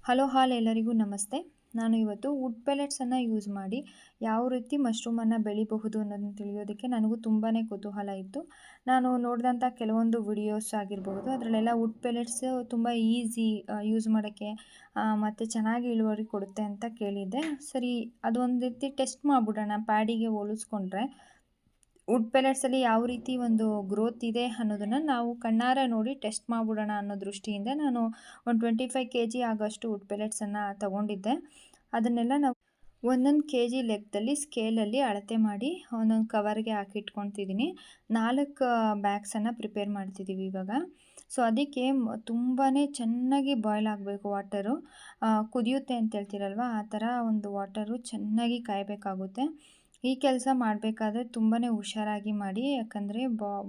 Hello ಎಲ್ಲರಿಗೂ ನಮಸ್ತೆ. ನಾನು ಇವತ್ತು ವುಡ್ ಪೆಲೆಟ್ಸನ್ನು ಯೂಸ್ ಮಾಡಿ ಯಾವ ರೀತಿ ಮಶ್ರೂಮನ್ನು ಬೆಳಿಬಹುದು ಅನ್ನೋದನ್ನ ತಿಳಿಯೋದಕ್ಕೆ ನನಗೂ ತುಂಬಾ ಕುತೂಹಲ ಇತ್ತು. ನಾನು ನೋಡಿದಂಥ ಕೆಲವೊಂದು ವಿಡಿಯೋಸ್ ಆಗಿರಬಹುದು, ಅದರಲ್ಲೆಲ್ಲ ವುಡ್ ಪೆಲೆಟ್ಸ್ ತುಂಬ ಈಸಿ ಯೂಸ್ ಮಾಡೋಕ್ಕೆ ಮತ್ತು ಚೆನ್ನಾಗಿ ಇಳುವರಿ ಕೊಡುತ್ತೆ ಅಂತ ಕೇಳಿದ್ದೆ. ಸರಿ, ಅದೊಂದು ರೀತಿ ಟೆಸ್ಟ್ ಮಾಡಿಬಿಡೋಣ ಪ್ಯಾಡಿಗೆ ಹೋಲಿಸ್ಕೊಂಡ್ರೆ ವುಡ್ ಪೆಲೆಟ್ಸಲ್ಲಿ ಯಾವ ರೀತಿ ಒಂದು ಗ್ರೋತ್ ಇದೆ ಅನ್ನೋದನ್ನು ನಾವು ಕಣ್ಣಾರೆ ನೋಡಿ ಟೆಸ್ಟ್ ಮಾಡಿಬಿಡೋಣ ಅನ್ನೋ ದೃಷ್ಟಿಯಿಂದ ನಾನು ಒಂದು 25 kg ಆಗೋಷ್ಟು ವುಡ್ ಪೆಲೆಟ್ಸನ್ನು ತೊಗೊಂಡಿದ್ದೆ. ಅದನ್ನೆಲ್ಲ ನಾವು 1 kg ಲೆಕ್ಕದಲ್ಲಿ ಸ್ಕೇಲಲ್ಲಿ ಅಳತೆ ಮಾಡಿ ಒಂದೊಂದು ಕವರ್ಗೆ ಹಾಕಿಟ್ಕೊತಿದ್ದೀನಿ. 4 ಬ್ಯಾಗ್ಸನ್ನು ಪ್ರಿಪೇರ್ ಮಾಡ್ತಿದ್ದೀವಿ ಇವಾಗ. ಸೊ ಅದಕ್ಕೆ ತುಂಬಾ ಚೆನ್ನಾಗಿ ಬಾಯ್ಲ್ ಆಗಬೇಕು ವಾಟರು. ಕುದಿಯುತ್ತೆ ಅಂತ ಹೇಳ್ತೀರಲ್ವ, ಆ ಥರ ಒಂದು ವಾಟರು ಚೆನ್ನಾಗಿ ಕಾಯಬೇಕಾಗುತ್ತೆ. ಈ ಕೆಲಸ ಮಾಡಬೇಕಾದ್ರೆ ತುಂಬಾ ಹುಷಾರಾಗಿ ಮಾಡಿ, ಯಾಕಂದರೆ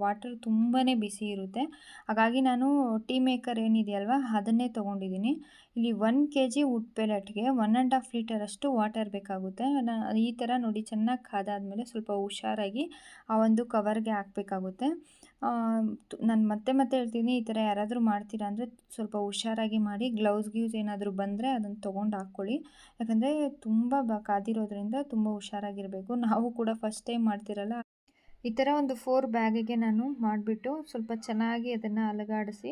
ವಾಟರ್ ತುಂಬಾ ಬಿಸಿ ಇರುತ್ತೆ. ಹಾಗಾಗಿ ನಾನು ಟೀ ಮೇಕರ್ ಏನಿದೆಯಲ್ವ ಅದನ್ನೇ ತೊಗೊಂಡಿದ್ದೀನಿ. ಇಲ್ಲಿ 1 kg ವುಡ್ ಪೆಲೆಟ್ಗೆ 1.5 ಲೀಟರಷ್ಟು ವಾಟರ್ ಬೇಕಾಗುತ್ತೆ. ಈ ಥರ ನೋಡಿ ಚೆನ್ನಾಗಿ ಕಾದಾದಮೇಲೆ ಸ್ವಲ್ಪ ಹುಷಾರಾಗಿ ಆ ಒಂದು ಕವರ್ಗೆ ಹಾಕಬೇಕಾಗುತ್ತೆ. ನಾನು ಮತ್ತೆ ಹೇಳ್ತೀನಿ, ಈ ಥರ ಯಾರಾದರೂ ಮಾಡ್ತೀರಾ ಅಂದರೆ ಸ್ವಲ್ಪ ಹುಷಾರಾಗಿ ಮಾಡಿ. ಗ್ಲೌಸ್ ಏನಾದರೂ ಬಂದರೆ ಅದನ್ನು ತೊಗೊಂಡು ಹಾಕ್ಕೊಳ್ಳಿ. ಯಾಕಂದರೆ ತುಂಬ ಕಾದಿರೋದ್ರಿಂದ ತುಂಬ ಹುಷಾರಾಗಿರಬೇಕು. ನಾವು ಕೂಡ ಫಸ್ಟ್ ಟೈಮ್ ಮಾಡ್ತಿರಲ್ಲ, ಈ ಥರ ಒಂದು 4 ಬ್ಯಾಗಿಗೆ ನಾನು ಮಾಡಿಬಿಟ್ಟು ಸ್ವಲ್ಪ ಚೆನ್ನಾಗಿ ಅದನ್ನು ಅಲುಗಾಡಿಸಿ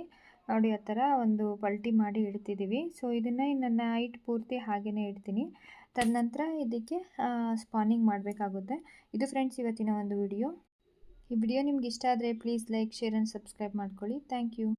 ನೋಡಿ, ಆ ಥರ ಒಂದು ಪಲ್ಟಿ ಮಾಡಿ ಇಡ್ತಿದ್ದೀವಿ. ಸೊ ಇದನ್ನು ನನ್ನ ನೈಟ್ ಪೂರ್ತಿ ಹಾಗೆಯೇ ಇಡ್ತೀನಿ. ತದನಂತರ ಇದಕ್ಕೆ ಸ್ಪಾನಿಂಗ್ ಮಾಡಬೇಕಾಗುತ್ತೆ. ಇದು ಫ್ರೆಂಡ್ಸ್ ಇವತ್ತಿನ ಒಂದು ವಿಡಿಯೋ. ಈ ವಿಡಿಯೋ ನಿಮ್ಗೆ ಇಷ್ಟ ಆದರೆ please like, share and subscribe ಮಾಡ್ಕೊಳ್ಳಿ. Thank you.